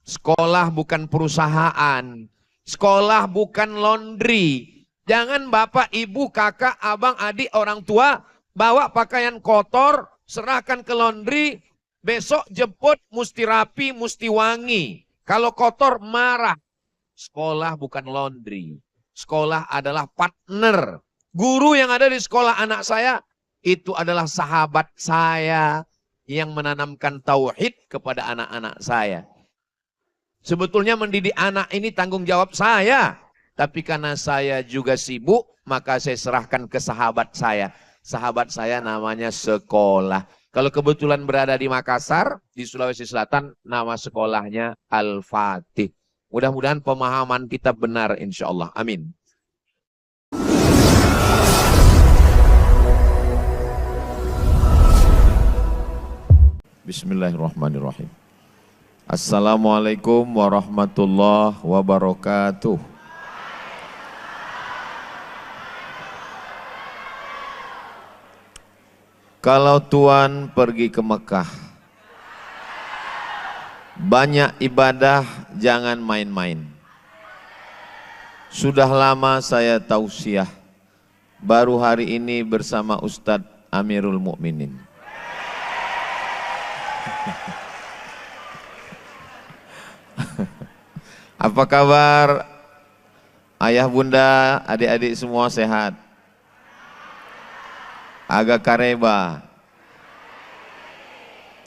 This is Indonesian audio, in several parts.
Sekolah bukan perusahaan. Sekolah bukan laundry. Jangan bapak, ibu, kakak, abang, adik, orang tua bawa pakaian kotor, serahkan ke laundry, besok jemput mesti rapi, mesti wangi. Kalau kotor marah. Sekolah bukan laundry. Sekolah adalah partner. Guru yang ada di sekolah anak saya itu adalah sahabat saya yang menanamkan tauhid kepada anak-anak saya. Sebetulnya mendidik anak ini tanggung jawab saya. Tapi karena saya juga sibuk, maka saya serahkan ke sahabat saya. Sahabat saya namanya sekolah. Kalau kebetulan berada di Makassar, di Sulawesi Selatan, nama sekolahnya Al-Fatih. Mudah-mudahan pemahaman kita benar insya Allah. Amin. Bismillahirrahmanirrahim. Assalamualaikum warahmatullahi wabarakatuh. Kalau Tuhan pergi ke Mekah, banyak ibadah, jangan main-main. Sudah lama saya tausiah, baru hari ini bersama Ustadz Amirul Mukminin. Apa kabar ayah bunda, adik-adik semua sehat? Agak kareba.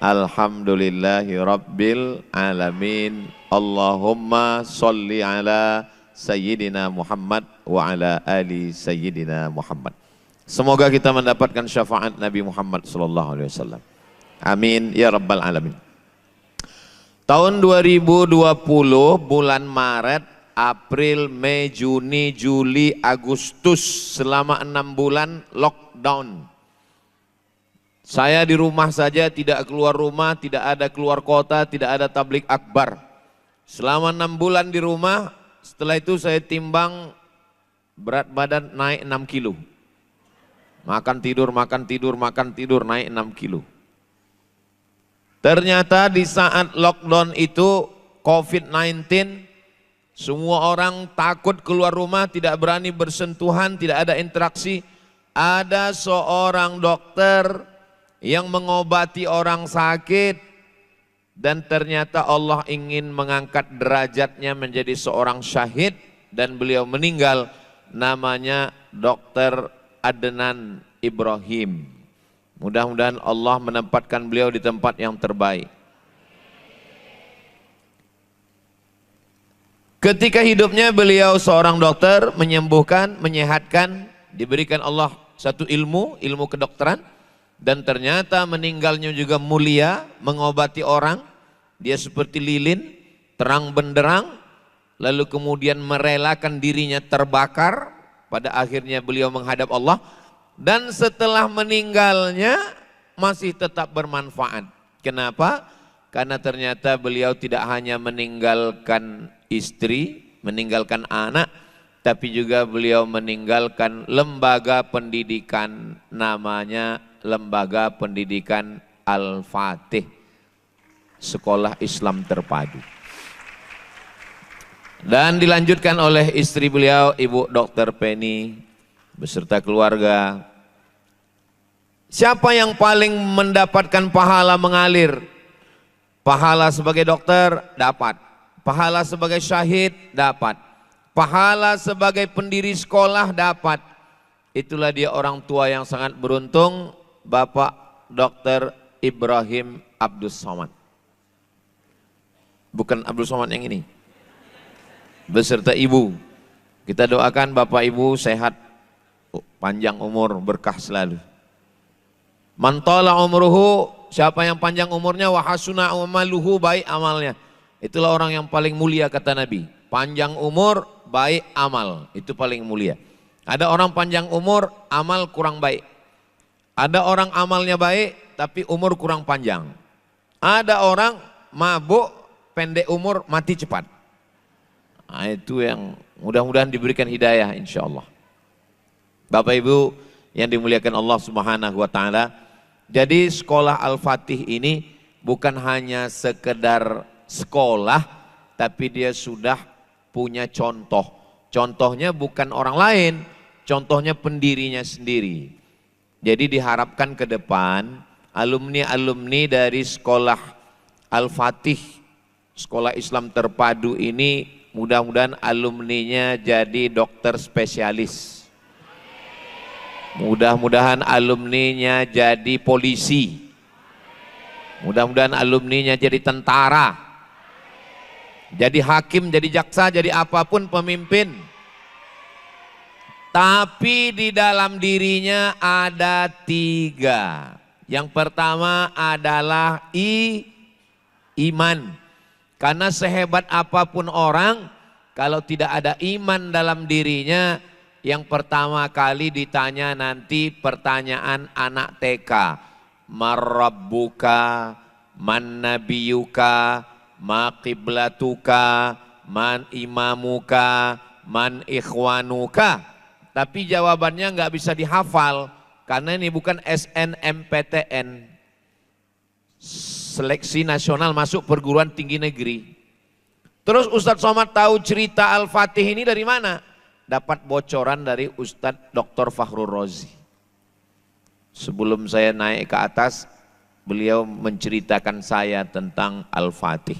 Alhamdulillahi Rabbil Alamin. Allahumma salli ala Sayyidina Muhammad wa ala ali Sayyidina Muhammad. Semoga kita mendapatkan syafaat Nabi Muhammad sallallahu alaihi wasallam. Amin ya Rabbal Alamin. Tahun 2020 bulan Maret, April, Mei, Juni, Juli, Agustus, selama 6 bulan lockdown. Saya di rumah saja, tidak keluar rumah, tidak ada keluar kota, tidak ada tablik akbar. Selama 6 bulan di rumah, setelah itu saya timbang, berat badan naik 6 kilo. Makan tidur, naik 6 kilo. Ternyata di saat lockdown itu, COVID-19, semua orang takut keluar rumah, tidak berani bersentuhan, tidak ada interaksi. Ada seorang dokter yang mengobati orang sakit, dan ternyata Allah ingin mengangkat derajatnya menjadi seorang syahid, dan beliau meninggal. Namanya Dr. Adnan Ibrahim. Mudah-mudahan Allah menempatkan beliau di tempat yang terbaik. Ketika hidupnya beliau seorang dokter, menyembuhkan, menyehatkan, diberikan Allah satu ilmu kedokteran, dan ternyata meninggalnya juga mulia, mengobati orang. Dia seperti lilin, terang benderang, lalu kemudian merelakan dirinya terbakar, pada akhirnya beliau menghadap Allah, dan setelah meninggalnya masih tetap bermanfaat. Kenapa? Karena ternyata beliau tidak hanya meninggalkan istri, meninggalkan anak, tapi juga beliau meninggalkan lembaga pendidikan, namanya Lembaga Pendidikan Al-Fatih, Sekolah Islam Terpadu. Dan dilanjutkan oleh istri beliau, Ibu Dr. Penny, beserta keluarga. Siapa yang paling mendapatkan pahala mengalir? Pahala sebagai dokter dapat, pahala sebagai syahid dapat, pahala sebagai pendiri sekolah dapat. Itulah dia orang tua yang sangat beruntung, Bapak Dr. Ibrahim Abdus Somad. Bukan Abdul Somad yang ini, beserta ibu. Kita doakan Bapak Ibu sehat, panjang umur, berkah selalu. Man tala umruhu, siapa yang panjang umurnya, wa hasuna amaluhu, baik amalnya. Itulah orang yang paling mulia kata Nabi. Panjang umur, baik amal, itu paling mulia. Ada orang panjang umur, amal kurang baik. Ada orang amalnya baik, tapi umur kurang panjang. Ada orang mabuk, pendek umur, mati cepat. Nah, itu yang mudah-mudahan diberikan hidayah insya Allah. Bapak Ibu yang dimuliakan Allah Subhanahu wa Ta'ala. Jadi sekolah Al-Fatih ini bukan hanya sekedar sekolah, tapi dia sudah punya contoh. Contohnya bukan orang lain, contohnya pendirinya sendiri. Jadi diharapkan ke depan alumni-alumni dari sekolah Al-Fatih, sekolah Islam terpadu ini, mudah-mudahan alumninya jadi dokter spesialis. Mudah-mudahan alumninya jadi polisi. Mudah-mudahan alumninya jadi tentara. Jadi hakim, jadi jaksa, jadi apapun pemimpin. Tapi di dalam dirinya ada 3. Yang pertama adalah iman. Karena sehebat apapun orang, kalau tidak ada iman dalam dirinya, yang pertama kali ditanya nanti pertanyaan anak TK. Marrabbuka, man nabiyuka, ma qiblatuka, man imamuka, man ikhwanuka. Tapi jawabannya nggak bisa dihafal karena ini bukan SNMPTN, seleksi nasional masuk perguruan tinggi negeri. Terus Ustadz Somad tahu cerita Al-Fatih ini dari mana? Dapat bocoran dari Ustadz Dr. Fakhrul Razi. Sebelum saya naik ke atas, beliau menceritakan saya tentang Al-Fatih.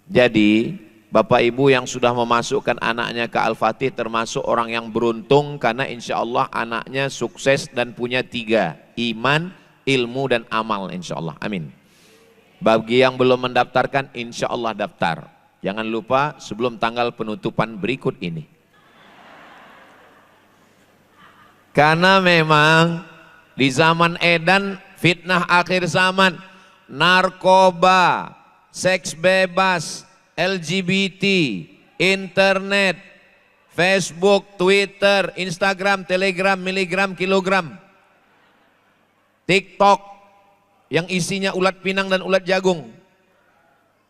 Jadi Bapak Ibu yang sudah memasukkan anaknya ke Al-Fatih termasuk orang yang beruntung, karena insya Allah anaknya sukses dan punya 3, iman, ilmu dan amal insya Allah, amin. Bagi yang belum mendaftarkan insya Allah daftar. Jangan lupa sebelum tanggal penutupan berikut ini. Karena memang di zaman edan, fitnah akhir zaman, narkoba, seks bebas, LGBT, internet, Facebook, Twitter, Instagram, Telegram, miligram, kilogram, TikTok yang isinya ulat pinang dan ulat jagung.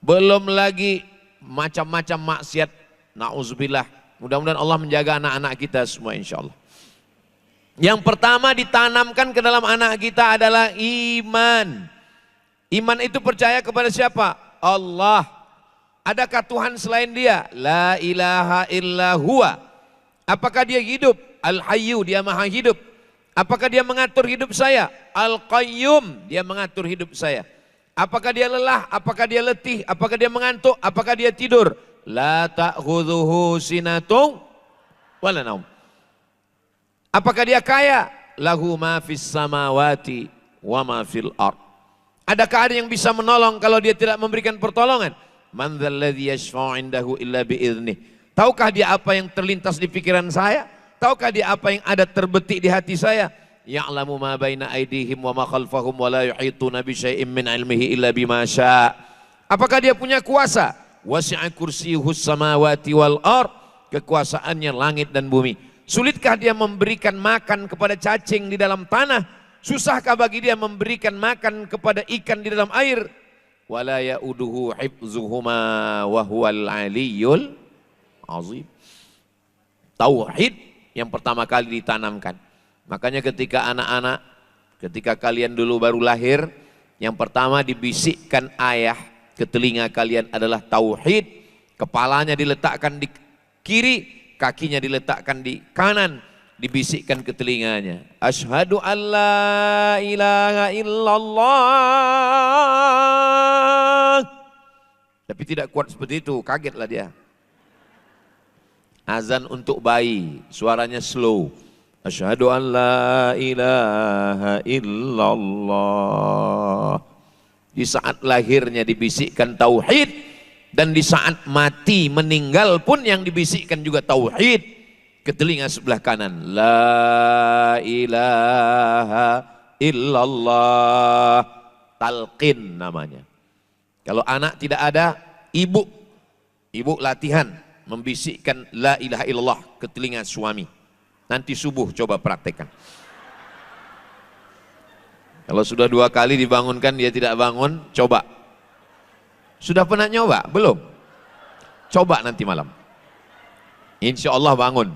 Belum lagi macam-macam maksiat, na'udzubillah. Mudah-mudahan Allah menjaga anak-anak kita semua insya Allah. Yang pertama ditanamkan ke dalam anak kita adalah iman. Iman itu percaya kepada siapa? Allah. Adakah Tuhan selain Dia? La ilaha illa huwa. Apakah Dia hidup? Al-Hayyu, Dia maha hidup. Apakah Dia mengatur hidup saya? Al-Qayyum, Dia mengatur hidup saya. Apakah Dia lelah? Apakah Dia letih? Apakah Dia mengantuk? Apakah Dia tidur? La ta'khudhuhu sinatun wala naum. Apakah Dia kaya? Lahu ma fis samawati wa ma fil ard. Adakah ada yang bisa menolong kalau Dia tidak memberikan pertolongan? Man dzalladzi yashfa'u 'indahu illa bi'idzni. Tahukah Dia apa yang terlintas di pikiran saya? Tahukah Dia apa yang ada terbetik di hati saya? Ya'lamu ma baina aydihim wa ma khalfahum wa la yuhituna bi syai'in min 'ilmihi illa bima syaa'. Apakah Dia punya kuasa? Wasi'a kursiyyuhus samawati wal ard. Kekuasaannya langit dan bumi. Sulitkah Dia memberikan makan kepada cacing di dalam tanah? Susahkah bagi Dia memberikan makan kepada ikan di dalam air? Wala ya'uduhu hifzuhuma wa huwal aliyyul azim. Tauhid yang pertama kali ditanamkan. Makanya ketika anak-anak, ketika kalian dulu baru lahir, yang pertama dibisikkan ayah ke telinga kalian adalah tauhid. Kepalanya diletakkan di kiri, kakinya diletakkan di kanan, dibisikkan ke telinganya. Asyhadu an la ilaha illallah. Tapi tidak kuat seperti itu, kagetlah dia. Azan untuk bayi, suaranya slow. Asyhadu an la ilaha illallah. Di saat lahirnya dibisikkan tauhid, dan di saat mati meninggal pun yang dibisikkan juga tauhid ke telinga sebelah kanan. La ilaha illallah. Talqin namanya. Kalau anak tidak ada, ibu latihan membisikkan la ilaha illallah ke telinga suami. Nanti subuh coba praktekkan. Kalau sudah 2 kali dibangunkan dia tidak bangun, coba. Sudah pernah nyoba? Belum? Coba nanti malam. Insya Allah bangun.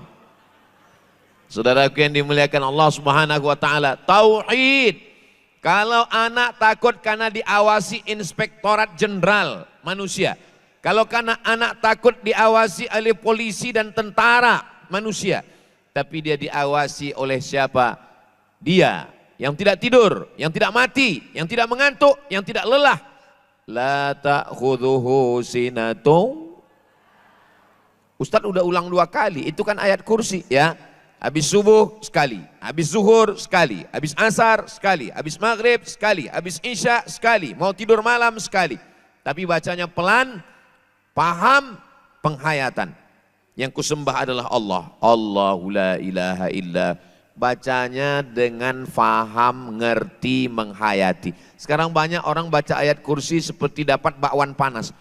Saudaraku yang dimuliakan Allah Subhanahu wa taala, tauhid. Kalau anak takut karena diawasi Inspektorat Jenderal Manusia, Kalau anak takut diawasi oleh polisi dan tentara manusia, tapi dia diawasi oleh siapa? Dia yang tidak tidur, yang tidak mati, yang tidak mengantuk, yang tidak lelah. La ta'khudhuhu sinatun. Ustadz udah ulang 2 kali, itu kan ayat kursi ya. Habis subuh sekali, habis zuhur sekali, habis asar sekali, habis maghrib sekali, habis isya sekali, mau tidur malam sekali. Tapi bacanya pelan, paham, penghayatan. Yang kusembah adalah Allah. Allahu la ilaha illa. Bacanya dengan faham, ngerti, menghayati. Sekarang banyak orang baca ayat kursi seperti dapat bakwan panas.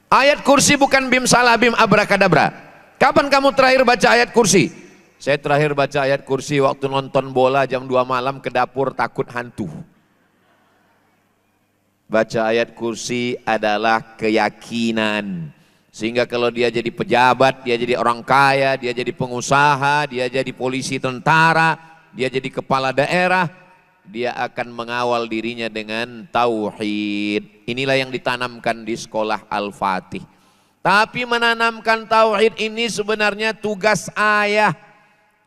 Ayat kursi bukan bim salah bim abrakadabra. Kapan kamu terakhir baca ayat kursi? Saya terakhir baca ayat kursi waktu nonton bola jam 2 malam ke dapur takut hantu. Baca ayat kursi adalah keyakinan. Sehingga kalau dia jadi pejabat, dia jadi orang kaya, dia jadi pengusaha, dia jadi polisi tentara, dia jadi kepala daerah, dia akan mengawal dirinya dengan tauhid. Inilah yang ditanamkan di sekolah Al-Fatih. Tapi menanamkan tauhid ini sebenarnya tugas ayah.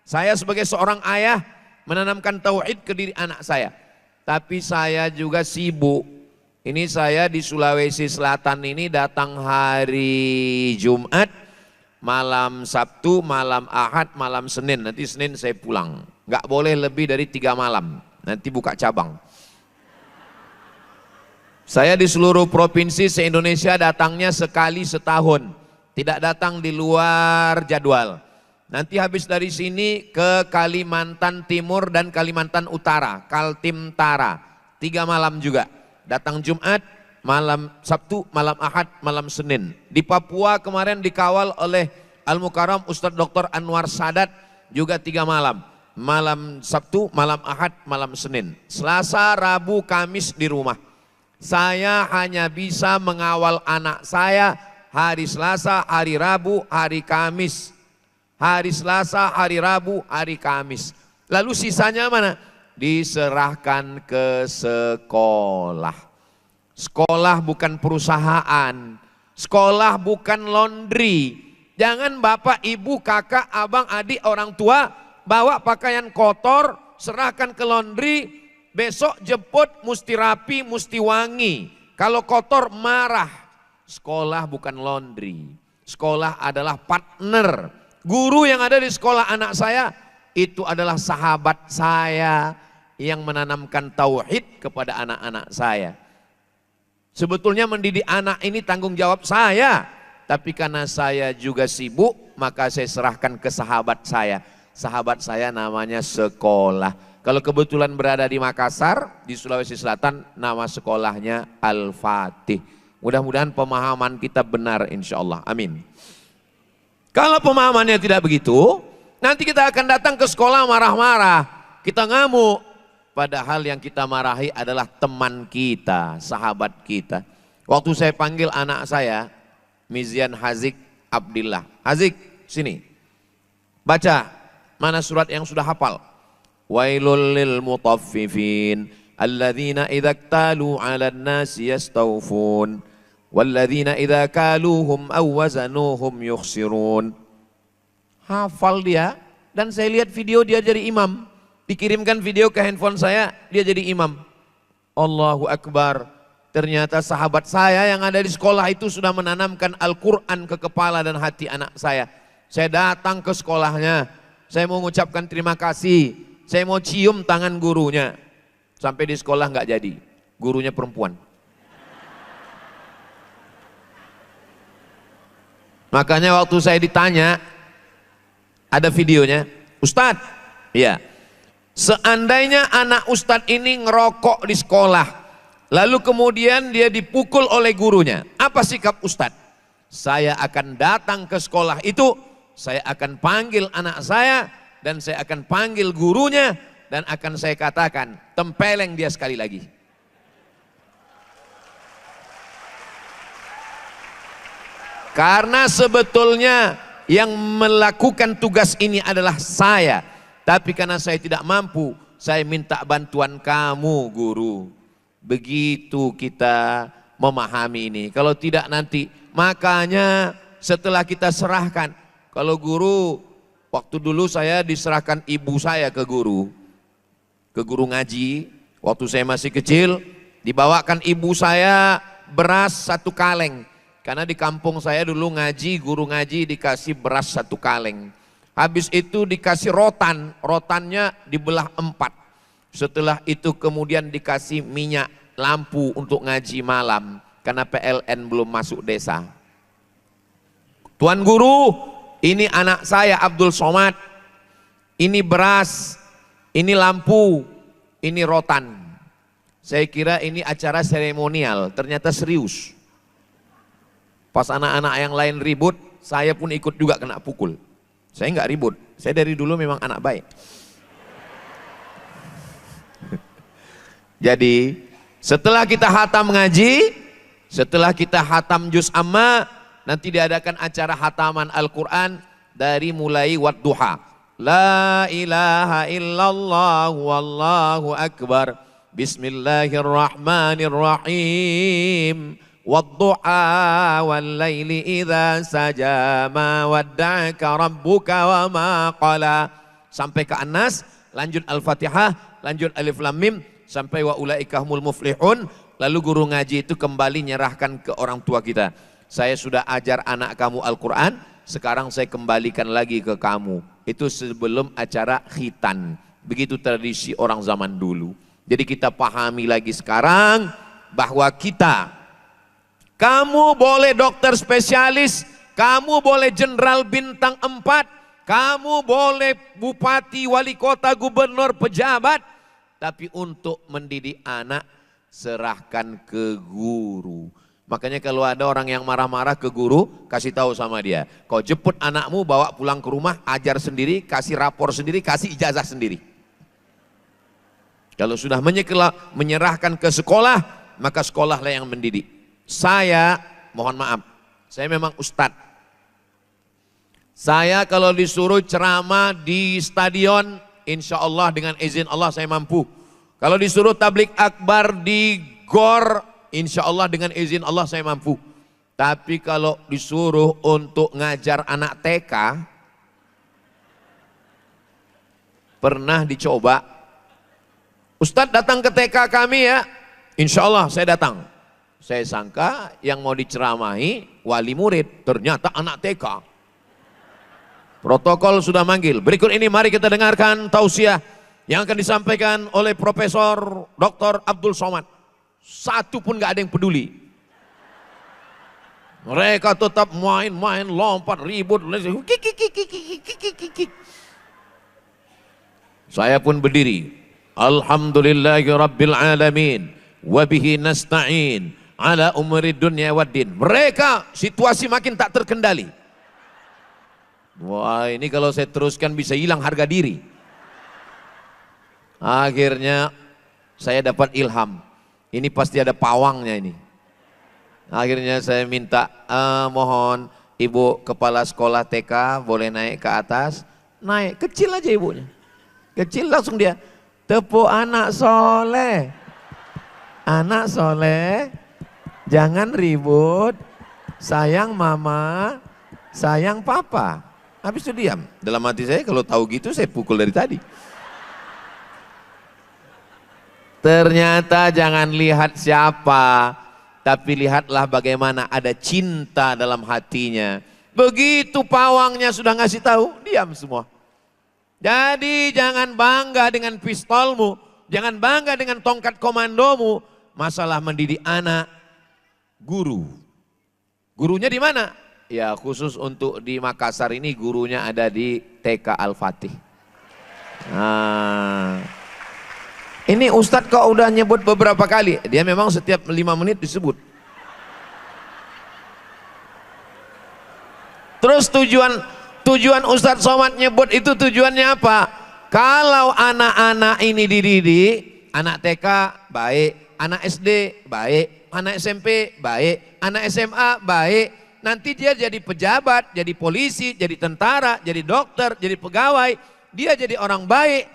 Saya sebagai seorang ayah menanamkan tauhid ke diri anak saya. Tapi saya juga sibuk. Ini saya di Sulawesi Selatan ini datang hari Jumat, malam Sabtu, malam Ahad, malam Senin. Nanti Senin saya pulang. Nggak boleh lebih dari 3 malam. Nanti buka cabang. Saya di seluruh provinsi se-Indonesia datangnya sekali setahun. Tidak datang di luar jadwal. Nanti habis dari sini ke Kalimantan Timur dan Kalimantan Utara, Kaltimtara. 3 malam juga. Datang Jumat, malam Sabtu, malam Ahad, malam Senin. Di Papua kemarin dikawal oleh Al-Mukarram Ustadz Dr. Anwar Sadat juga 3 malam. Malam Sabtu, malam Ahad, malam Senin. Selasa, Rabu, Kamis di rumah. Saya hanya bisa mengawal anak saya hari Selasa, hari Rabu, hari Kamis. Hari Selasa, hari Rabu, hari Kamis. Lalu sisanya mana? Diserahkan ke sekolah. Sekolah bukan perusahaan. Sekolah bukan laundry. Jangan bapak, ibu, kakak, abang, adik, orang tua bawa pakaian kotor, serahkan ke laundry, besok jemput mesti rapi, mesti wangi. Kalau kotor marah. Sekolah bukan laundry. Sekolah adalah partner. Guru yang ada di sekolah anak saya itu adalah sahabat saya yang menanamkan tauhid kepada anak-anak saya. Sebetulnya mendidik anak ini tanggung jawab saya, tapi karena saya juga sibuk, maka saya serahkan ke sahabat saya. Sahabat saya namanya sekolah. Kalau kebetulan berada di Makassar, di Sulawesi Selatan, nama sekolahnya Al-Fatih. Mudah-mudahan pemahaman kita benar insya Allah. Amin. Kalau pemahamannya tidak begitu, nanti kita akan datang ke sekolah marah-marah. Kita ngamuk. Padahal yang kita marahi adalah teman kita, sahabat kita. Waktu saya panggil anak saya, Mizian Hazik Abdillah. Hazik, sini. Baca, mana surat yang sudah hafal? Wailul lil mutaffifin, alladzina idza iktalu 'alan nasi yastawfun, walladzina idza kaluhum aw wazanuhum yukhsirun. Hafal dia, dan saya lihat video dia jadi imam. Dikirimkan video ke handphone saya, dia jadi imam. Allahu Akbar. Ternyata sahabat saya yang ada di sekolah itu sudah menanamkan Al-Quran ke kepala dan hati anak saya. Saya datang ke sekolahnya, saya mau mengucapkan terima kasih. Saya mau cium tangan gurunya. Sampai di sekolah nggak jadi, gurunya perempuan. Makanya waktu saya ditanya, ada videonya, Ustadz, iya. Seandainya anak Ustadz ini ngerokok di sekolah, lalu kemudian dia dipukul oleh gurunya, apa sikap Ustadz? Saya akan datang ke sekolah itu, saya akan panggil anak saya, dan saya akan panggil gurunya, dan akan saya katakan, tempeleng dia sekali lagi. Karena sebetulnya yang melakukan tugas ini adalah saya. Tapi karena saya tidak mampu, saya minta bantuan kamu guru. Begitu kita memahami ini. Kalau tidak nanti, makanya setelah kita serahkan, kalau guru, waktu dulu saya diserahkan ibu saya ke guru ngaji, waktu saya masih kecil, dibawakan ibu saya beras 1 kaleng. Karena di kampung saya dulu ngaji, guru ngaji dikasih beras 1 kaleng. Habis itu dikasih rotan, rotannya dibelah 4. Setelah itu kemudian dikasih minyak lampu untuk ngaji malam. Karena PLN belum masuk desa. Tuan guru, ini anak saya Abdul Somad. Ini beras, ini lampu, ini rotan. Saya kira ini acara seremonial, ternyata serius. Pas anak-anak yang lain ribut, saya pun ikut juga kena pukul. Saya nggak ribut, saya dari dulu memang anak baik. Jadi setelah kita hatam ngaji, setelah kita hatam juz amma, nanti diadakan acara hataman Al-Quran dari mulai wadduha. La ilaha illallah wallahu akbar. Bismillahirrahmanirrahim. Wadduha wal laili idza saja ma wadda'aka rabbuka wa ma qala. Sampai ke An-Nas, lanjut Al-Fatihah, lanjut Alif Lam Mim, sampai wa ulaika humul muflihun. Lalu guru ngaji itu kembali nyerahkan ke orang tua kita. Saya sudah ajar anak kamu Al-Quran, sekarang saya kembalikan lagi ke kamu. Itu sebelum acara khitan. Begitu tradisi orang zaman dulu. Jadi kita pahami lagi sekarang bahwa kita, kamu boleh dokter spesialis, kamu boleh jenderal bintang 4, kamu boleh bupati, wali kota, gubernur, pejabat, tapi untuk mendidik anak serahkan ke guru. Makanya kalau ada orang yang marah-marah ke guru, kasih tahu sama dia, kau jemput anakmu, bawa pulang ke rumah, ajar sendiri, kasih rapor sendiri, kasih ijazah sendiri. Kalau sudah menyerahkan ke sekolah, maka sekolahlah yang mendidik. Saya, mohon maaf, saya memang ustadz. Saya kalau disuruh ceramah di stadion, insya Allah dengan izin Allah saya mampu. Kalau disuruh tablik akbar di gor, insya Allah dengan izin Allah saya mampu. Tapi kalau disuruh untuk ngajar anak TK, pernah dicoba. Ustadz datang ke TK kami ya, insya Allah saya datang. Saya sangka yang mau diceramahi wali murid, ternyata anak TK. Protokol sudah manggil. Berikut ini mari kita dengarkan tausiah yang akan disampaikan oleh Profesor Dr. Abdul Somad. Satu pun gak ada yang peduli. Mereka tetap main-main, lompat, ribut. Saya pun berdiri. Alhamdulillahi Rabbil Alamin. Wabihi nasta'in. Ala umri dunya waddin. Mereka situasi makin tak terkendali. Wah, ini kalau saya teruskan bisa hilang harga diri. Akhirnya saya dapat ilham. Ini pasti ada pawangnya ini. Akhirnya saya minta, mohon ibu kepala sekolah TK boleh naik ke atas. Naik, kecil aja ibunya. Kecil langsung dia, tepuk anak soleh. Anak soleh, jangan ribut, sayang mama, sayang papa. Habis itu diam. Dalam hati saya kalau tahu gitu saya pukul dari tadi. Ternyata jangan lihat siapa, tapi lihatlah bagaimana ada cinta dalam hatinya. Begitu pawangnya sudah ngasih tahu, diam semua. Jadi jangan bangga dengan pistolmu, jangan bangga dengan tongkat komandomu. Masalah mendidik anak, guru. Gurunya di mana? Ya khusus untuk di Makassar ini gurunya ada di TK Al-Fatih. Nah, ini Ustadz kok udah nyebut beberapa kali. Dia memang setiap 5 menit disebut. Terus tujuan Ustadz Somad nyebut itu tujuannya apa? Kalau anak-anak ini dididik, anak TK baik, anak SD baik, anak SMP baik, anak SMA baik, nanti dia jadi pejabat, jadi polisi, jadi tentara, jadi dokter, jadi pegawai, dia jadi orang baik,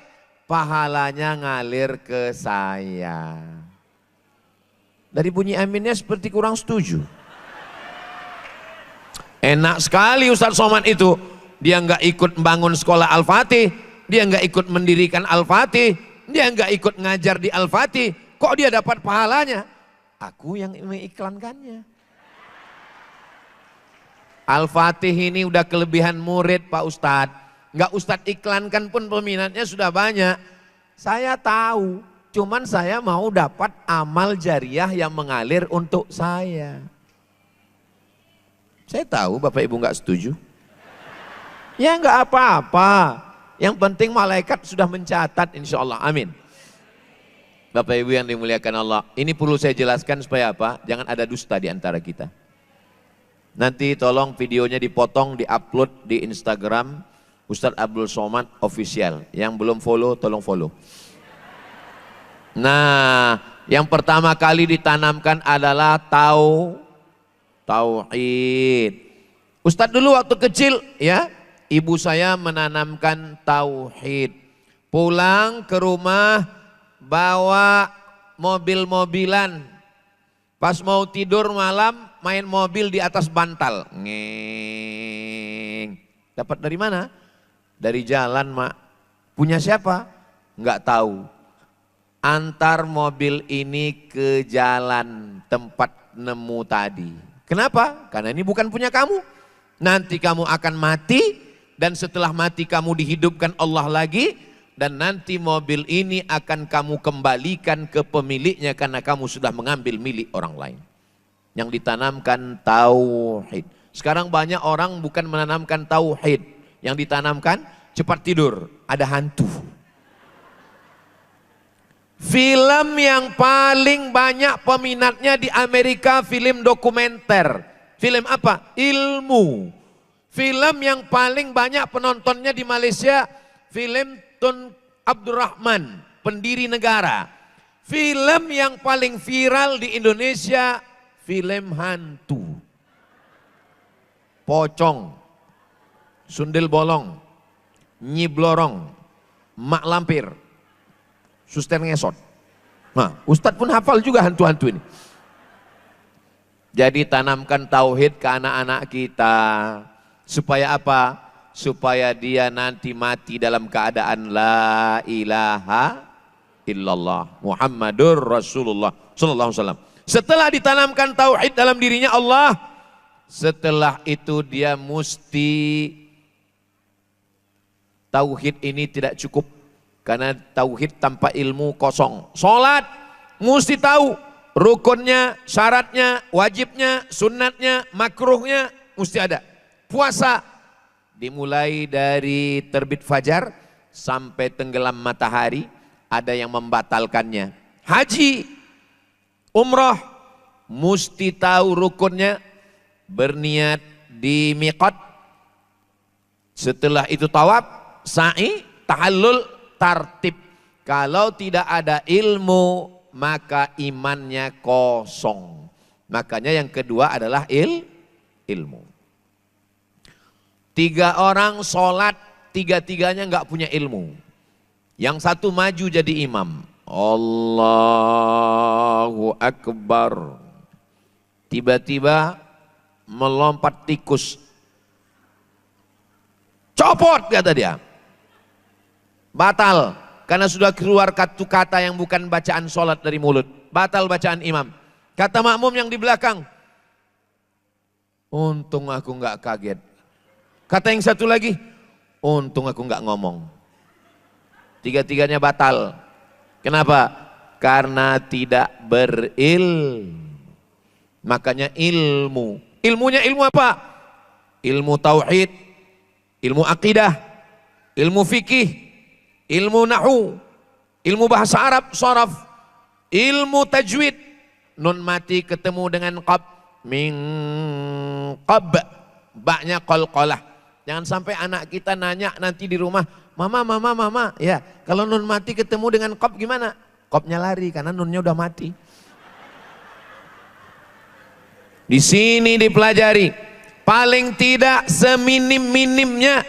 pahalanya ngalir ke saya. Dari bunyi aminnya seperti kurang setuju. Enak sekali Ustadz Somad itu. Dia nggak ikut membangun sekolah Al-Fatih, dia nggak ikut mendirikan Al-Fatih, dia nggak ikut ngajar di Al-Fatih. Kok dia dapat pahalanya? Aku yang mengiklankannya. Al-Fatih ini udah kelebihan murid Pak Ustadz. Nggak Ustadz iklankan pun peminatnya sudah banyak. Saya tahu, cuman saya mau dapat amal jariah yang mengalir untuk saya. Saya tahu Bapak Ibu nggak setuju. Ya nggak apa-apa. Yang penting malaikat sudah mencatat insya Allah. Amin. Bapak Ibu yang dimuliakan Allah. Ini perlu saya jelaskan supaya apa? Jangan ada dusta di antara kita. Nanti tolong videonya dipotong, diupload di Instagram Ustadz Abdul Somad Official. Yang belum follow, tolong follow. Nah, yang pertama kali ditanamkan adalah tauhid. Ustadz dulu waktu kecil ya, ibu saya menanamkan tauhid. Pulang ke rumah bawa mobil-mobilan. Pas mau tidur malam main mobil di atas bantal. Ngeng. Dapat dari mana? Dari jalan, Mak. Punya siapa? Enggak tahu. Antar mobil ini ke jalan tempat nemu tadi. Kenapa? Karena ini bukan punya kamu. Nanti kamu akan mati dan setelah mati kamu dihidupkan Allah lagi dan nanti mobil ini akan kamu kembalikan ke pemiliknya karena kamu sudah mengambil milik orang lain. Yang ditanamkan tauhid. Sekarang banyak orang bukan menanamkan tauhid, yang ditanamkan cepat tidur, ada hantu. Film yang paling banyak peminatnya di Amerika film dokumenter. Film apa? Ilmu. Film yang paling banyak penontonnya di Malaysia, film Tun Abdurrahman, pendiri negara. Film yang paling viral di Indonesia, film hantu. Pocong, Sundel Bolong, Nyi Blorong, Mak Lampir, Suster Ngesot. Nah, Ustadz pun hafal juga hantu-hantu ini. Jadi tanamkan tauhid ke anak-anak kita. Supaya apa? Supaya dia nanti mati dalam keadaan la ilaha illallah Muhammadur Rasulullah sallallahu alaihi wasallam. Setelah ditanamkan tauhid dalam dirinya Allah, setelah itu dia mesti tauhid ini tidak cukup. Karena tauhid tanpa ilmu kosong. Sholat mesti tahu rukunnya, syaratnya, wajibnya, sunnatnya, makruhnya mesti ada. Puasa dimulai dari terbit fajar sampai tenggelam matahari, ada yang membatalkannya. Haji, umrah mesti tahu rukunnya, berniat di miqat. Setelah itu tawaf, sa'i, tahallul, tartib. Kalau tidak ada ilmu maka imannya kosong. Makanya yang kedua adalah ilmu. 3 orang sholat, 3-tiganya nggak punya ilmu. Yang satu maju jadi imam. Allahu Akbar. Tiba-tiba melompat tikus. Copot kata dia. Batal. Karena sudah keluar kata yang bukan bacaan sholat dari mulut. Batal bacaan imam. Kata makmum yang di belakang. Untung aku nggak kaget. Kata yang satu lagi. Untung aku nggak ngomong. 3-tiganya batal. Kenapa? Karena tidak Makanya ilmu. Ilmunya ilmu apa? Ilmu tauhid, ilmu akidah, ilmu fikih, ilmu nahu, ilmu bahasa Arab, sharaf, ilmu tajwid. Nun mati ketemu dengan qab, min qab, baknya qalqalah. Jangan sampai anak kita nanya nanti di rumah, mama, ya kalau nun mati ketemu dengan qab gimana? Qabnya lari karena nunnya udah mati. Di sini dipelajari, paling tidak seminim-minimnya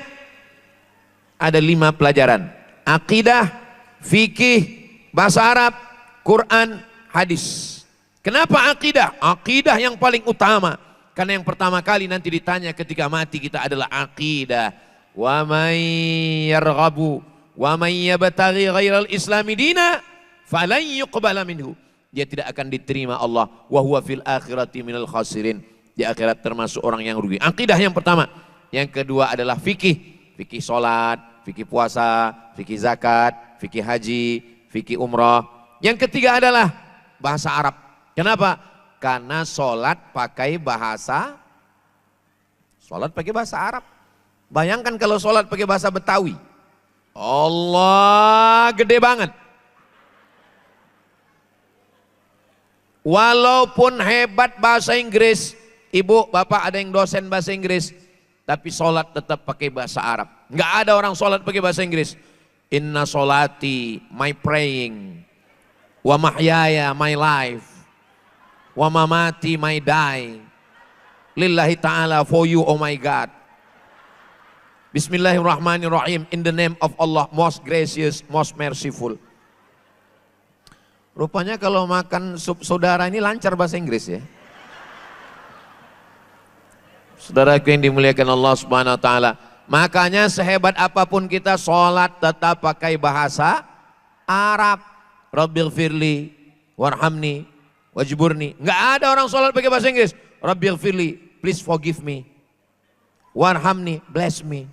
ada 5 pelajaran. Akidah, fikih, bahasa Arab, Quran, hadis. Kenapa akidah? Akidah yang paling utama. Karena yang pertama kali nanti ditanya ketika mati kita adalah akidah. Wa may yarghabu wa may yabtaghi ghairal islami dina falan yuqbala minhu. Dia tidak akan diterima Allah. Wa huwa fil akhirati minal khasirin. Di akhirat termasuk orang yang rugi. Akidah yang pertama. Yang kedua adalah fikih. Fikih salat, fikih puasa, fikih zakat, fikih haji, fikih umrah. Yang ketiga adalah bahasa Arab. Kenapa? Karena salat pakai bahasa Arab. Bayangkan kalau salat pakai bahasa Betawi. Allah gede banget. Walaupun hebat bahasa Inggris, ibu, bapak ada yang dosen bahasa Inggris, tapi sholat tetap pakai bahasa Arab. Nggak ada orang sholat pakai bahasa Inggris. Inna sholati, my praying, wa mahyaya, my life, wa mamati, my die, lillahi ta'ala, for you, oh my God. Bismillahirrahmanirrahim, in the name of Allah, most gracious, most merciful. Rupanya kalau makan sup saudara ini lancar bahasa Inggris ya. Saudaraku yang dimuliakan Allah Subhanahu wa taala, makanya sehebat apapun kita sholat tetap pakai bahasa Arab. Rabbighfirli warhamni wajburni. Enggak ada orang sholat pakai bahasa Inggris. Rabbighfirli, please forgive me. Warhamni, bless me.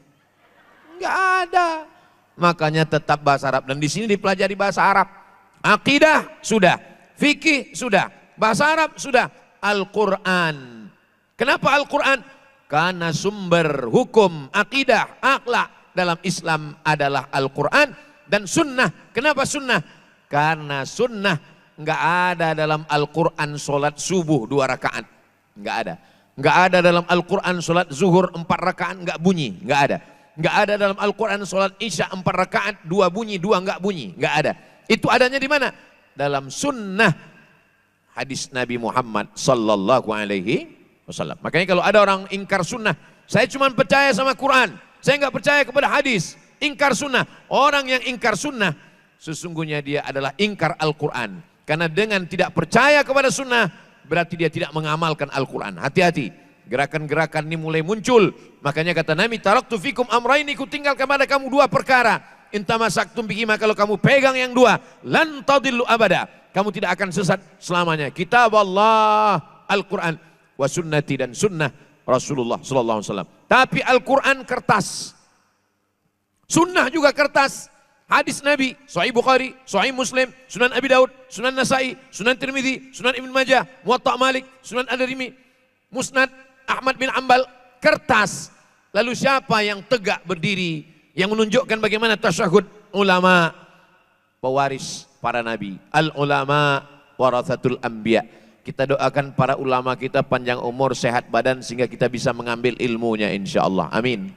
Enggak ada. Makanya tetap bahasa Arab, dan di sini dipelajari bahasa Arab. Akidah sudah, fikih sudah, bahasa Arab sudah, Al-Qur'an. Kenapa Al-Qur'an? Karena sumber hukum, akidah, akhlak dalam Islam adalah Al-Quran dan sunnah. Kenapa sunnah? Karena sunnah nggak ada dalam Al-Quran sholat subuh 2 rakaat. Nggak ada. Nggak ada dalam Al-Quran sholat zuhur 4 rakaat nggak bunyi. Nggak ada. Nggak ada dalam Al-Quran sholat isya 4 rakaat 2 bunyi, 2 nggak bunyi. Nggak ada. Itu adanya di mana? Dalam sunnah hadis Nabi Muhammad sallallahu alaihi wasallam. Makanya kalau ada orang ingkar sunnah, saya cuma percaya sama Quran, saya nggak percaya kepada hadis, ingkar sunnah. Orang yang ingkar sunnah, sesungguhnya dia adalah ingkar Al-Quran. Karena dengan tidak percaya kepada sunnah, berarti dia tidak mengamalkan Al-Quran. Hati-hati, gerakan-gerakan ini mulai muncul. Makanya kata Nabi, taraktu fikum amraini, ku tinggal kepada kamu 2 perkara. Intamasaktum bihima, kalau kamu pegang yang 2, lan tadillu abada. Kamu tidak akan sesat selamanya. Kitab Allah, Al-Quran, wa sunnati, dan sunnah Rasulullah sallallahu alaihi wasallam. Tapi Al-Quran kertas, sunnah juga kertas. Hadis Nabi, Sahih Bukhari, Sahih Muslim, Sunan Abi Daud, Sunan Nasai, Sunan Tirmidzi, Sunan Ibn Majah, Muwatta Malik, Sunan Ad-Darimi, Musnad Ahmad bin Ambal, kertas. Lalu siapa yang tegak berdiri, yang menunjukkan bagaimana tasyahud? Ulama, pewaris para nabi. Al-ulama warathatul anbiya. Kita doakan para ulama kita panjang umur, sehat badan, sehingga kita bisa mengambil ilmunya insyaallah. Amin.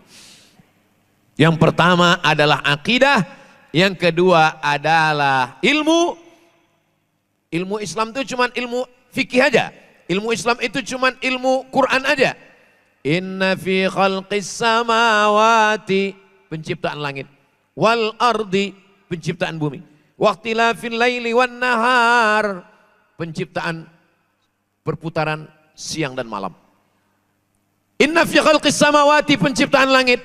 Yang pertama adalah akidah, yang kedua adalah ilmu. Ilmu Islam itu cuma ilmu fikih aja. Ilmu Islam itu cuma ilmu Quran aja. Inna fi khalqis samawati, penciptaan langit, wal ardi, penciptaan bumi, waqtilafil laili wan nahar, penciptaan perputaran siang dan malam. Inna fi khalqis samawati, penciptaan langit.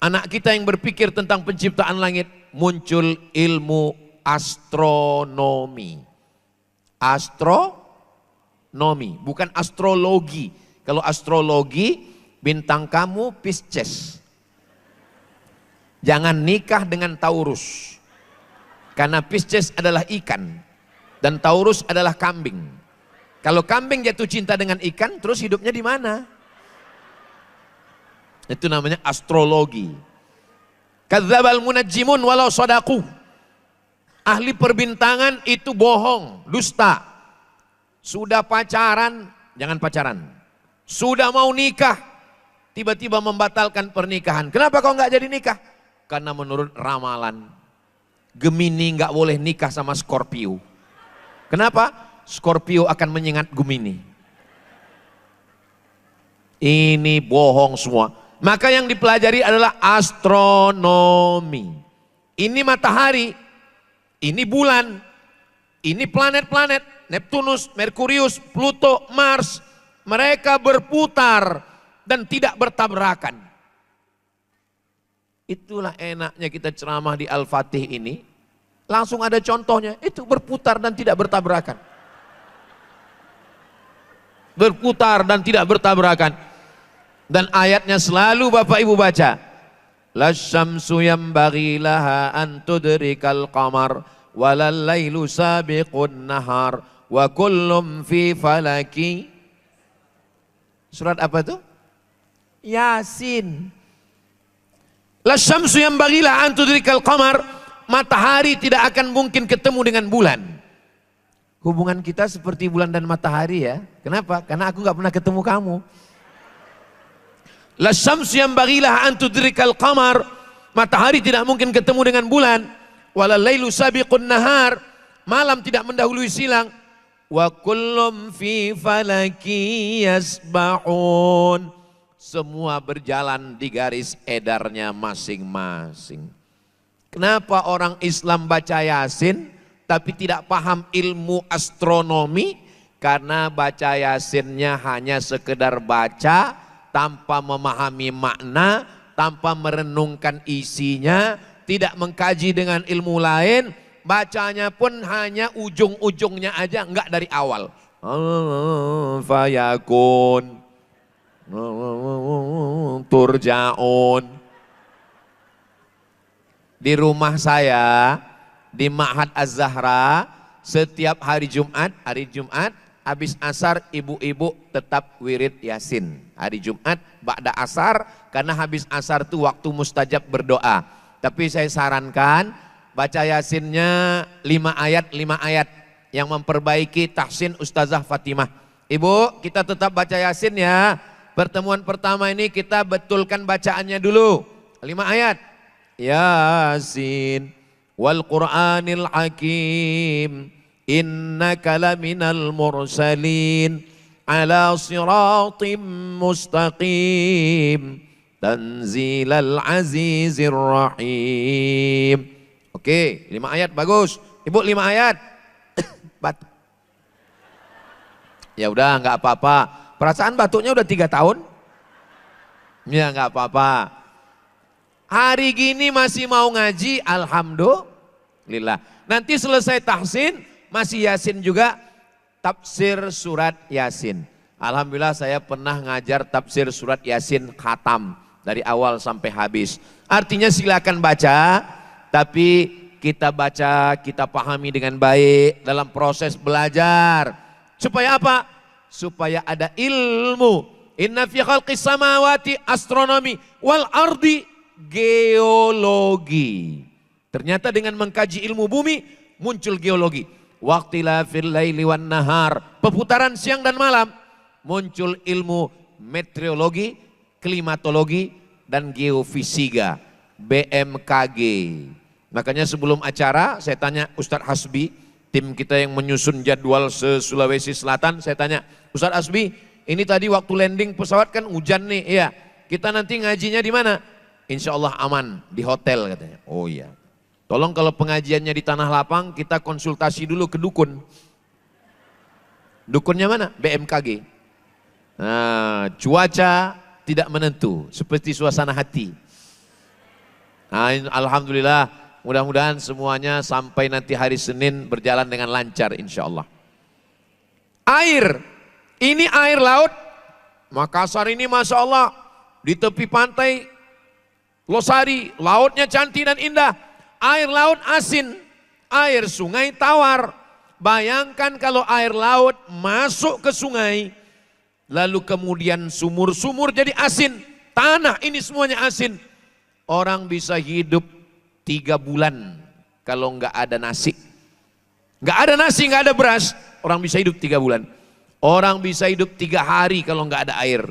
Anak kita yang berpikir tentang penciptaan langit, muncul ilmu astronomi. Astronomi, bukan astrologi. Kalau astrologi, bintang kamu Pisces. Jangan nikah dengan Taurus. Karena Pisces adalah ikan dan Taurus adalah kambing. Kalau kambing jatuh cinta dengan ikan, terus hidupnya di mana? Itu namanya astrologi. Kadzdzabal munajjimun walau shadaqu. Ahli perbintangan itu bohong, dusta. Sudah pacaran, jangan pacaran. Sudah mau nikah, tiba-tiba membatalkan pernikahan. Kenapa kau nggak jadi nikah? Karena menurut ramalan, Gemini nggak boleh nikah sama Scorpio. Kenapa? Scorpio akan menyengat Gemini. Ini bohong semua. Maka yang dipelajari adalah astronomi. Ini matahari, ini bulan, ini planet-planet. Neptunus, Merkurius, Pluto, Mars, mereka berputar dan tidak bertabrakan. Itulah enaknya kita ceramah di Al-Fatih ini. Langsung ada contohnya, itu berputar dan tidak bertabrakan. Berputar dan tidak bertabrakan. Dan ayatnya selalu Bapak Ibu baca. Lasyamsu yambaghi laha an tudrikal qamar walal lailu sabiqun nahar wa kullum fi falaki. Surat apa itu? Yasin. Lasyamsu yambaghi laha an tudrikal qamar. Matahari tidak akan mungkin ketemu dengan bulan. Hubungan kita seperti bulan dan matahari ya. Kenapa? Karena aku nggak pernah ketemu kamu. La syamsu yanbaghi laha an tudrikal qamar. Matahari tidak mungkin ketemu dengan bulan. Wala lailu sabiqun nahar. Malam tidak mendahului siang. Wa kullum fi falaki yasbahun. Semua berjalan di garis edarnya masing-masing. Kenapa orang Islam baca Yasin tapi tidak paham ilmu astronomi? Karena baca Yasinnya hanya sekedar baca tanpa memahami makna, tanpa merenungkan isinya, tidak mengkaji dengan ilmu lain, bacanya pun hanya ujung-ujungnya aja, enggak dari awal. Fayakun, turjaun. Di rumah saya, di Ma'had Az-Zahra, setiap hari Jumat habis asar ibu-ibu tetap wirid Yasin. Hari Jumat ba'da asar, karena habis asar itu waktu mustajab berdoa. Tapi saya sarankan baca Yasinnya 5 ayat yang memperbaiki tahsin Ustazah Fatimah. Ibu, kita tetap baca Yasin ya. Pertemuan pertama ini kita betulkan bacaannya dulu. 5 ayat. Yasin wal Qur'anil Hakim innaka laminal mursalin ala siratim mustaqim tanzilal azizir rahim. Oke, 5 ayat bagus. Ibu 5 ayat. Ya udah nggak apa-apa. Perasaan batuknya udah 3 tahun. Ya nggak apa-apa. Hari gini masih mau ngaji, alhamdulillah. Nanti selesai tahsin, masih Yasin juga, tafsir surat Yasin. Alhamdulillah saya pernah ngajar tafsir surat Yasin khatam dari awal sampai habis. Artinya silakan baca, tapi kita baca, kita pahami dengan baik dalam proses belajar. Supaya apa? Supaya ada ilmu. Inna fi khalqis samawati astronomi wal ardi geologi. Ternyata dengan mengkaji ilmu bumi muncul geologi. Waqtilafil laili wan nahar, perputaran siang dan malam, muncul ilmu meteorologi, klimatologi dan geofisika, BMKG. Makanya sebelum acara saya tanya Ustadz Hasbi, tim kita yang menyusun jadwal se-Sulawesi Selatan, saya tanya, Ustadz Hasbi, ini tadi waktu landing pesawat kan hujan nih, iya. Kita nanti ngajinya di mana? Insya Allah aman, di hotel katanya. Oh iya. Tolong kalau pengajiannya di tanah lapang, kita konsultasi dulu ke dukun. Dukunnya mana? BMKG. Nah, cuaca tidak menentu, seperti suasana hati. Nah, alhamdulillah, mudah-mudahan semuanya sampai nanti hari Senin berjalan dengan lancar insya Allah. Air, ini air laut. Makassar ini Masya Allah, di tepi pantai Losari, lautnya cantik dan indah. Air laut asin, air sungai tawar. Bayangkan kalau air laut masuk ke sungai, lalu kemudian sumur-sumur jadi asin. Tanah ini semuanya asin. Orang bisa hidup 3 bulan kalau nggak ada nasi. Nggak ada nasi, nggak ada beras, orang bisa hidup 3 bulan. Orang bisa hidup 3 hari kalau nggak ada air.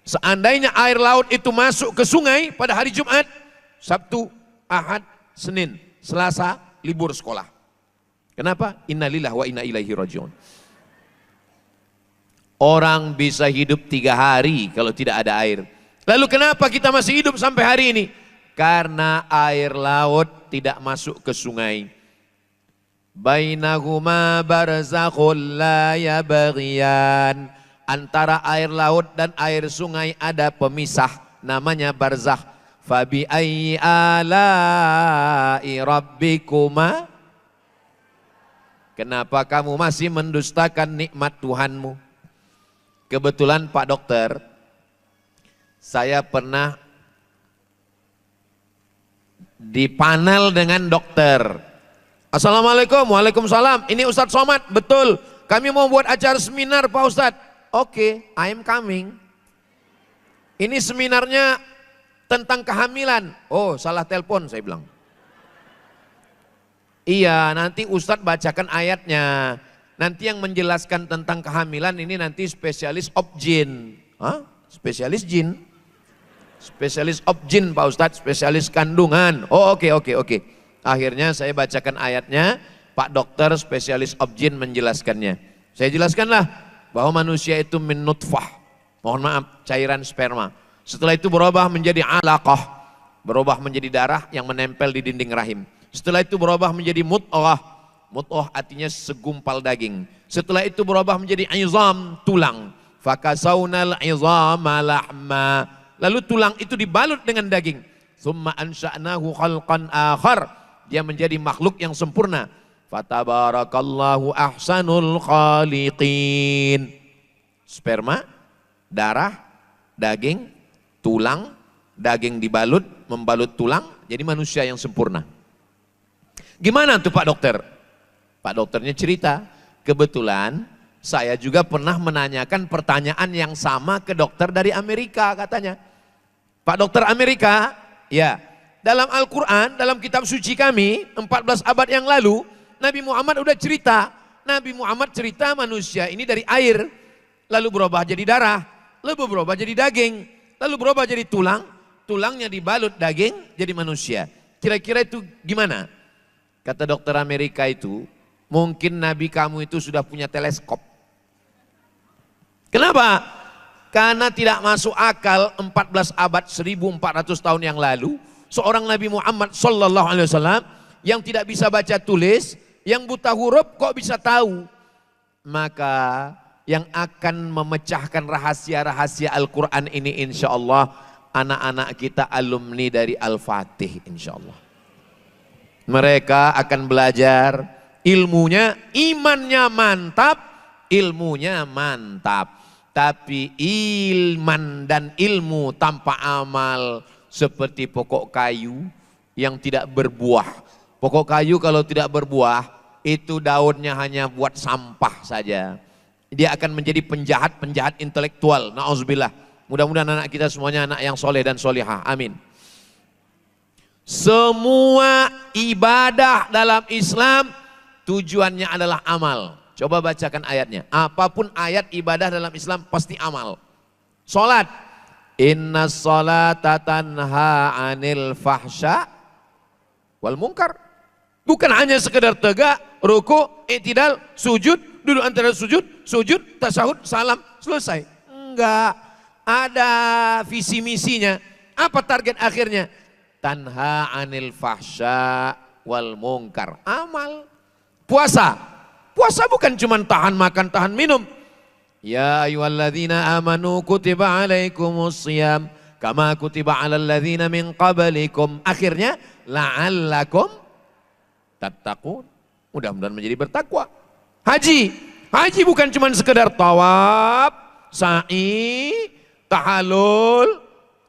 Seandainya air laut itu masuk ke sungai pada hari Jumat, Sabtu, Ahad, Senin, Selasa, libur sekolah. Kenapa? Innalillahi wa inna ilaihi rajiun. Orang bisa hidup 3 hari kalau tidak ada air. Lalu kenapa kita masih hidup sampai hari ini? Karena air laut tidak masuk ke sungai. Bainahuma barzakhul la yabghiyan. Antara air laut dan air sungai ada pemisah, namanya barzakh. Fabi ayyi ala'i rabbikuma. Kenapa kamu masih mendustakan nikmat Tuhanmu? Kebetulan Pak Dokter, saya pernah di panel dengan dokter. Assalamualaikum, waalaikumsalam. Ini Ustadz Somad, betul. Kami mau buat acara seminar Pak Ustadz. Oke, I am coming. Ini seminarnya tentang kehamilan. Oh, salah telepon saya bilang. Iya, nanti Ustadz bacakan ayatnya. Nanti yang menjelaskan tentang kehamilan ini nanti spesialis obgyn. Hah? Spesialis jin? Spesialis obgyn Pak Ustadz, spesialis kandungan. Oh oke. Akhirnya saya bacakan ayatnya, Pak Dokter spesialis obgyn menjelaskannya. Saya jelaskanlah bahwa manusia itu min nutfah. Mohon maaf, cairan sperma. Setelah itu berubah menjadi alaqah. Berubah menjadi darah yang menempel di dinding rahim. Setelah itu berubah menjadi mudghah. Mudghah artinya segumpal daging. Setelah itu berubah menjadi izam, tulang. Fakasawnal izama lahma. Lalu tulang itu dibalut dengan daging. Tsumma ansha'nahu khalqan akhar. Dia menjadi makhluk yang sempurna. Fatabarakallahu ahsanul khaliqin. Sperma, darah, daging, tulang, daging dibalut, membalut tulang, jadi manusia yang sempurna. Gimana tuh Pak Dokter? Pak Dokternya cerita, kebetulan saya juga pernah menanyakan pertanyaan yang sama ke dokter dari Amerika katanya. Pak Dokter Amerika, ya, dalam Al-Quran, dalam kitab suci kami, 14 abad yang lalu, Nabi Muhammad udah cerita. Nabi Muhammad cerita manusia ini dari air, lalu berubah jadi darah, lalu berubah jadi daging, lalu berubah jadi tulang, tulangnya dibalut daging jadi manusia. Kira-kira itu gimana? Kata dokter Amerika itu, mungkin Nabi kamu itu sudah punya teleskop. Kenapa? Karena tidak masuk akal 14 abad 1400 tahun yang lalu, seorang Nabi Muhammad sallallahu alaihi wasallam yang tidak bisa baca tulis, yang buta huruf kok bisa tahu? Maka yang akan memecahkan rahasia-rahasia Al-Quran ini insya Allah anak-anak kita alumni dari Al-Fatih insya Allah. Mereka akan belajar ilmunya, imannya mantap, ilmunya mantap. Tapi ilman dan ilmu tanpa amal seperti pokok kayu yang tidak berbuah. Pokok kayu kalau tidak berbuah itu daunnya hanya buat sampah saja. Dia akan menjadi penjahat-penjahat intelektual. Na'udzubillah. Mudah-mudahan anak kita semuanya anak yang soleh dan solihah. Amin. Semua ibadah dalam Islam tujuannya adalah amal. Coba bacakan ayatnya. Apapun ayat ibadah dalam Islam pasti amal. Salat. Inna sholata tanha anil fahsya wal munkar. Bukan hanya sekedar tegak, ruku, i'tidal, sujud, duduk antara sujud, tasyahud, salam, selesai. Enggak. Ada visi misinya. Apa target akhirnya? Tanha anil fahsya wal munkar. Amal. Puasa. Puasa bukan cuma tahan makan, tahan minum. Ya ayyuhalladzina amanu kutiba alaikumus shiyam kama kutiba alal ladzina min qablikum. Akhirnya la'allakum tattaqun. Mudah-mudahan menjadi bertakwa. Haji. Haji bukan cuma sekedar tawaf, sa'i, tahallul,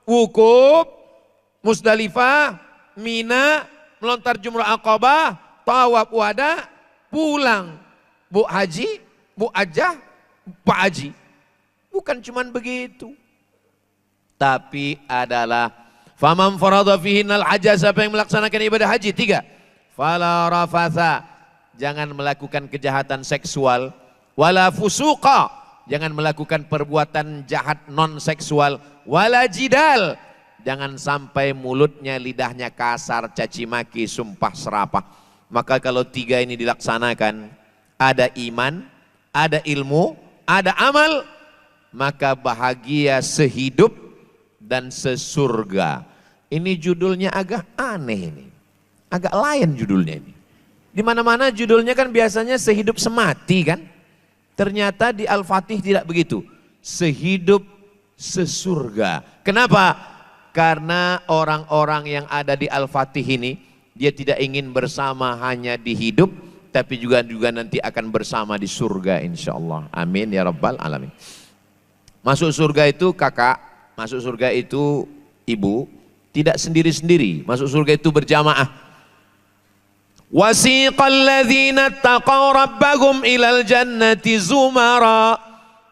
wukuf, Musdalifah, Mina, melontar jumrah Aqabah, tawaf wada, pulang. Bu haji, bu ajah, pak haji. Bukan cuman begitu. Tapi adalah faman farada fihinnal hajja, siapa yang melaksanakan ibadah haji? 3. Fala rafatha, jangan melakukan kejahatan seksual. Wala fusuqa, jangan melakukan perbuatan jahat non seksual. Wala jidal, jangan sampai mulutnya, lidahnya kasar, caci maki, sumpah serapah. Maka kalau 3 ini dilaksanakan, ada iman, ada ilmu, ada amal, maka bahagia sehidup dan sesurga. Ini judulnya agak aneh ini. Agak lain judulnya ini. Di mana-mana judulnya kan biasanya sehidup semati kan? Ternyata di Al-Fatih tidak begitu. Sehidup sesurga. Kenapa? Karena orang-orang yang ada di Al-Fatih ini, dia tidak ingin bersama hanya di hidup, tapi juga nanti akan bersama di surga insya Allah. Amin ya rabbal alamin. Masuk surga itu kakak, masuk surga itu ibu, tidak sendiri-sendiri. Masuk surga itu berjamaah. Wasiqal ladzina taqaw rabbahum ilal jannati zumara.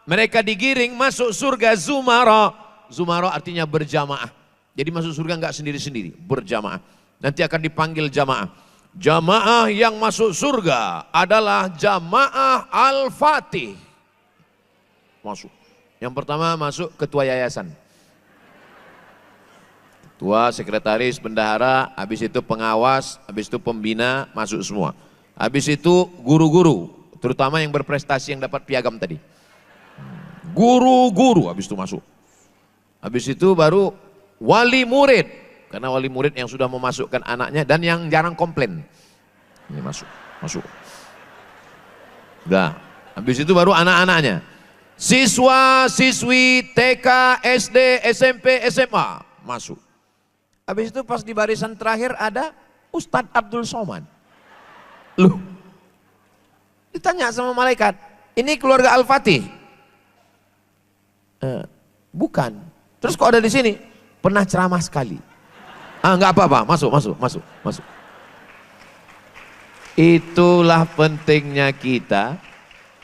Mereka digiring masuk surga zumara. Zumara artinya berjamaah. Jadi masuk surga enggak sendiri-sendiri, berjamaah. Nanti akan dipanggil jamaah. Jamaah yang masuk surga adalah jamaah Al-Fatih. Masuk. Yang pertama masuk ketua yayasan. Ketua, sekretaris, bendahara, habis itu pengawas, habis itu pembina, masuk semua. Habis itu guru-guru, terutama yang berprestasi yang dapat piagam tadi. Guru-guru habis itu masuk. Habis itu baru wali murid, karena wali murid yang sudah memasukkan anaknya dan yang jarang komplain. Ini masuk. Udah, habis itu baru anak-anaknya. Siswa, siswi, TK, SD, SMP, SMA, masuk. Habis itu pas di barisan terakhir ada Ustadz Abdul Somad. Loh, ditanya sama malaikat, ini keluarga Al-Fatih? Bukan. Terus kok ada di sini? Pernah ceramah sekali. Enggak apa-apa, masuk. Itulah pentingnya kita.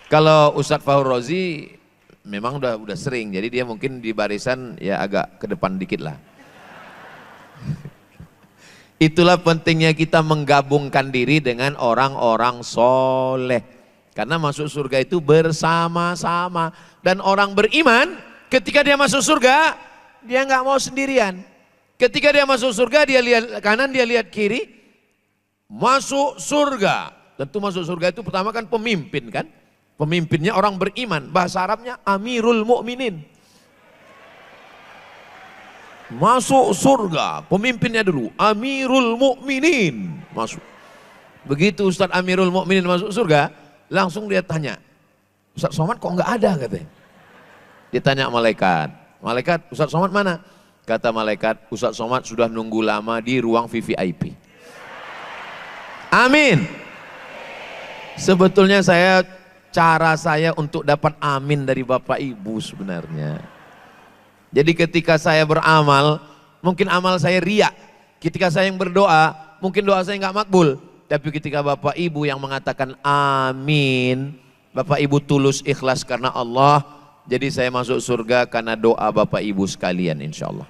Kalau Ustadz Fahur Rozi memang udah sering, jadi dia mungkin di barisan ya agak ke depan dikit lah. Itulah pentingnya kita menggabungkan diri dengan orang-orang soleh. Karena masuk surga itu bersama-sama. Dan orang beriman ketika dia masuk surga, dia nggak mau sendirian. Ketika dia masuk surga, dia lihat kanan, dia lihat kiri. Masuk surga. Tentu masuk surga itu pertama kan pemimpin kan. Pemimpinnya orang beriman. Bahasa Arabnya Amirul Mukminin. Masuk surga, pemimpinnya dulu Amirul Mukminin masuk. Begitu Ustadz Amirul Mukminin masuk surga, langsung dia tanya, Ustadz Somad kok nggak ada katanya. Dia tanya malaikat, Ustadz Somad mana? Kata malaikat, Ustadz Somad sudah nunggu lama di ruang VVIP. Amin. Sebetulnya cara saya untuk dapat amin dari Bapak Ibu sebenarnya. Jadi ketika saya beramal, mungkin amal saya riak. Ketika saya yang berdoa, mungkin doa saya nggak makbul. Tapi ketika Bapak Ibu yang mengatakan amin, Bapak Ibu tulus ikhlas karena Allah, jadi saya masuk surga karena doa Bapak Ibu sekalian insya Allah.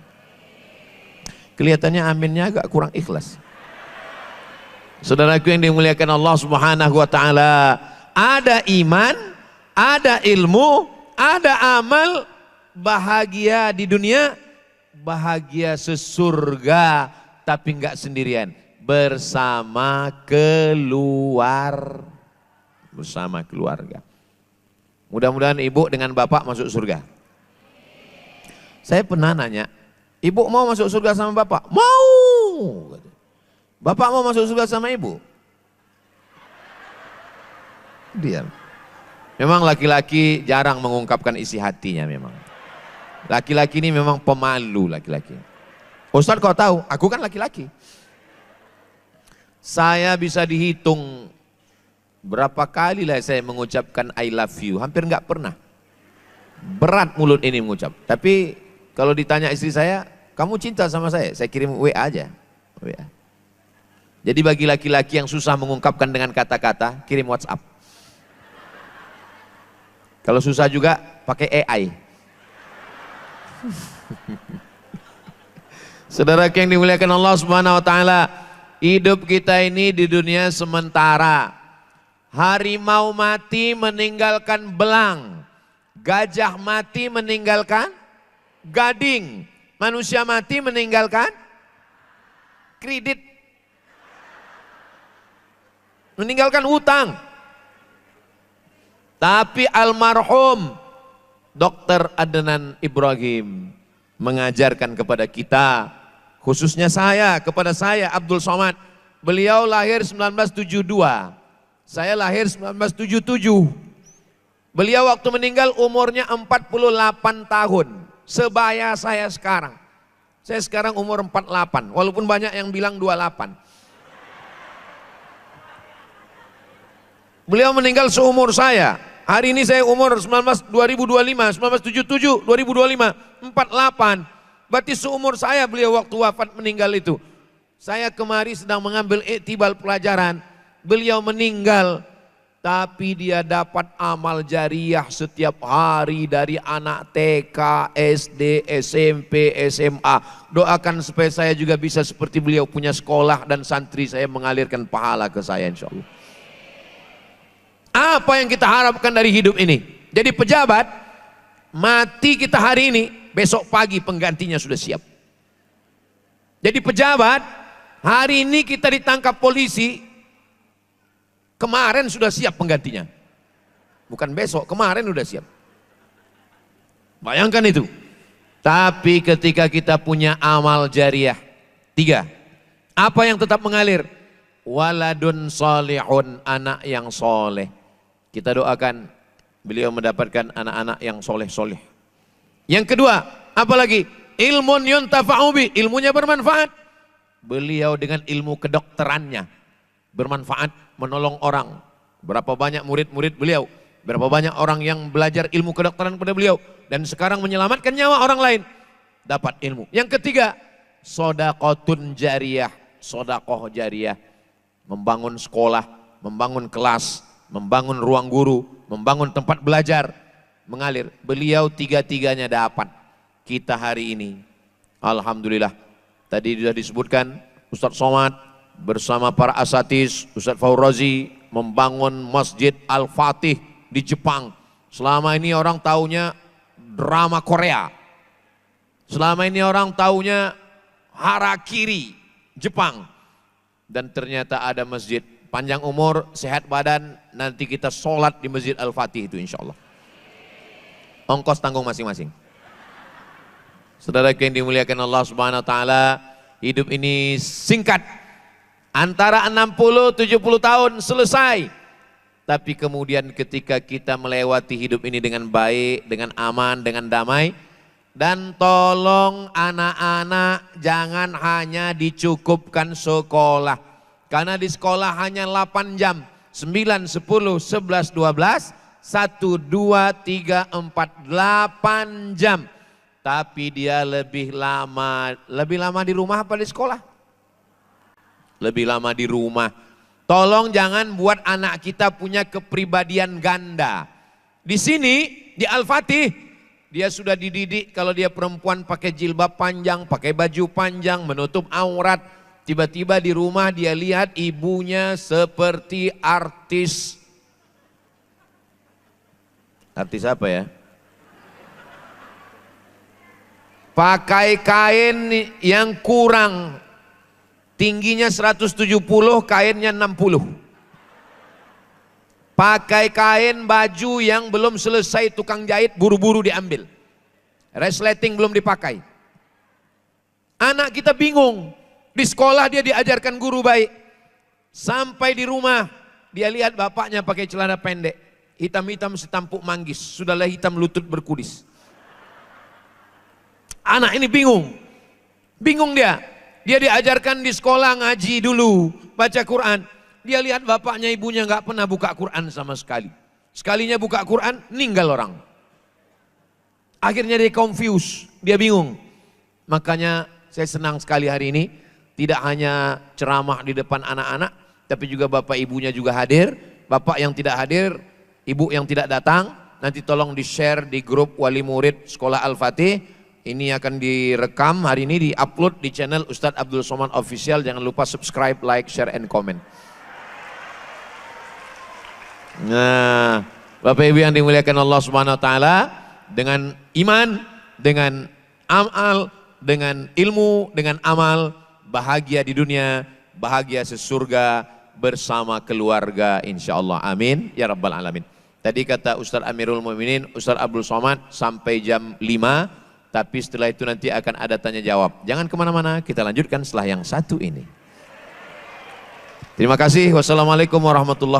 Kelihatannya aminnya agak kurang ikhlas. Saudaraku yang dimuliakan Allah Subhanahu wa Ta'ala, ada iman, ada ilmu, ada amal. Bahagia di dunia, bahagia sesurga, tapi enggak sendirian, bersama keluarga. Mudah-mudahan ibu dengan bapak masuk surga. Saya pernah nanya, ibu mau masuk surga sama bapak? Mau. Bapak mau masuk surga sama ibu? Diam. Memang laki-laki jarang mengungkapkan isi hatinya memang. Laki-laki ini memang pemalu laki-laki. Ustadz kau tahu, aku kan laki-laki. Saya bisa dihitung berapa kali lah saya mengucapkan I love you, hampir nggak pernah. Berat mulut ini mengucap. Tapi kalau ditanya istri saya, kamu cinta sama saya kirim WA aja. WA. Jadi bagi laki-laki yang susah mengungkapkan dengan kata-kata, kirim WhatsApp. Kalau susah juga pakai AI. Saudara yang dimuliakan Allah Subhanahu wa Ta'ala, hidup kita ini di dunia sementara. Harimau mati meninggalkan belang, gajah mati meninggalkan gading, manusia mati meninggalkan kredit, meninggalkan utang. Tapi almarhum Dr. Adnan Ibrahim mengajarkan kepada kita, khususnya kepada saya Abdul Somad, Beliau lahir 1972. Saya lahir 1977. Beliau waktu meninggal umurnya 48 tahun. Sebaya saya sekarang. Saya sekarang umur 48, walaupun banyak yang bilang 28. Beliau meninggal seumur saya. Hari ini saya umur 2025, 1977, 2025, 48. Berarti seumur saya beliau waktu wafat meninggal itu. Saya kemari sedang mengambil iktibal pelajaran. Beliau meninggal, tapi dia dapat amal jariah setiap hari dari anak TK, SD, SMP, SMA. Doakan supaya saya juga bisa seperti beliau punya sekolah dan santri saya mengalirkan pahala ke saya insya Allah. Apa yang kita harapkan dari hidup ini? Jadi pejabat, mati kita hari ini, besok pagi penggantinya sudah siap. Jadi pejabat, hari ini kita ditangkap polisi, kemarin sudah siap penggantinya. Bukan besok, kemarin sudah siap. Bayangkan itu. Tapi ketika kita punya amal jariah, 3. Apa yang tetap mengalir? Waladun solihun, anak yang soleh. Kita doakan beliau mendapatkan anak-anak yang soleh-soleh. Yang kedua, apa lagi? Ilmun yuntafa'u bi, ilmunya bermanfaat. Beliau dengan ilmu kedokterannya bermanfaat, menolong orang. Berapa banyak murid-murid beliau, berapa banyak orang yang belajar ilmu kedokteran pada beliau dan sekarang menyelamatkan nyawa orang lain, dapat ilmu. Yang ketiga, sodaqotun jariyah, sodakoh jariyah, membangun sekolah, membangun kelas, membangun ruang guru, membangun tempat belajar, mengalir. Beliau tiga-tiganya dapat. Kita hari ini, alhamdulillah, tadi sudah disebutkan Ustadz Somad bersama para asatiz, Ustadz Faurozi membangun Masjid Al-Fatih di Jepang. Selama ini orang taunya drama Korea. Selama ini orang taunya harakiri Jepang. Dan ternyata ada masjid. Panjang umur, sehat badan, nanti kita sholat di Masjid Al-Fatih itu insya Allah. Ongkos tanggung masing-masing. Saudara yang dimuliakan Allah Subhanahu Wa Taala, hidup ini singkat. Antara 60-70 tahun selesai. Tapi kemudian ketika kita melewati hidup ini dengan baik, dengan aman, dengan damai. Dan tolong anak-anak jangan hanya dicukupkan sekolah. Karena di sekolah hanya 8 jam. 9, 10, 11, 12, 1, 2, 3, 4, 8 jam. Tapi dia lebih lama di rumah apa di sekolah? Lebih lama di rumah. Tolong jangan buat anak kita punya kepribadian ganda. Di sini, di Al-Fatih, dia sudah dididik kalau dia perempuan pakai jilbab panjang, pakai baju panjang, menutup aurat. Tiba-tiba di rumah dia lihat ibunya seperti artis. Artis apa ya? Pakai kain yang kurang. Tingginya 170, kainnya 60. Pakai kain baju yang belum selesai tukang jahit, buru-buru diambil. Resleting belum dipakai. Anak kita bingung. Di sekolah dia diajarkan guru baik. Sampai di rumah dia lihat bapaknya pakai celana pendek. Hitam-hitam setampuk manggis. Sudahlah hitam lutut berkudis. Anak ini bingung. Bingung dia. Dia diajarkan di sekolah ngaji dulu. Baca Quran. Dia lihat bapaknya ibunya gak pernah buka Quran sama sekali. Sekalinya buka Quran, ninggal orang. Akhirnya dia confused. Dia bingung. Makanya saya senang sekali hari ini. Tidak hanya ceramah di depan anak-anak, tapi juga bapak ibunya juga hadir. Bapak yang tidak hadir, ibu yang tidak datang, nanti tolong di-share di grup wali murid Sekolah Al-Fatih. Ini akan direkam hari ini, di-upload di channel Ustadz Abdul Somad Official. Jangan lupa subscribe, like, share, and comment. Nah, Bapak Ibu yang dimuliakan Allah Subhanahu Wa Taala, dengan iman, dengan amal, dengan ilmu, dengan amal, bahagia di dunia, bahagia sesurga bersama keluarga insya Allah. Amin ya rabbal alamin. Tadi kata Ustadz Amirul Mukminin, Ustadz Abdul Somad sampai jam 5, tapi setelah itu nanti akan ada tanya jawab. Jangan kemana-mana, kita lanjutkan setelah yang satu ini. Terima kasih. Wassalamualaikum warahmatullahi wabarakatuh.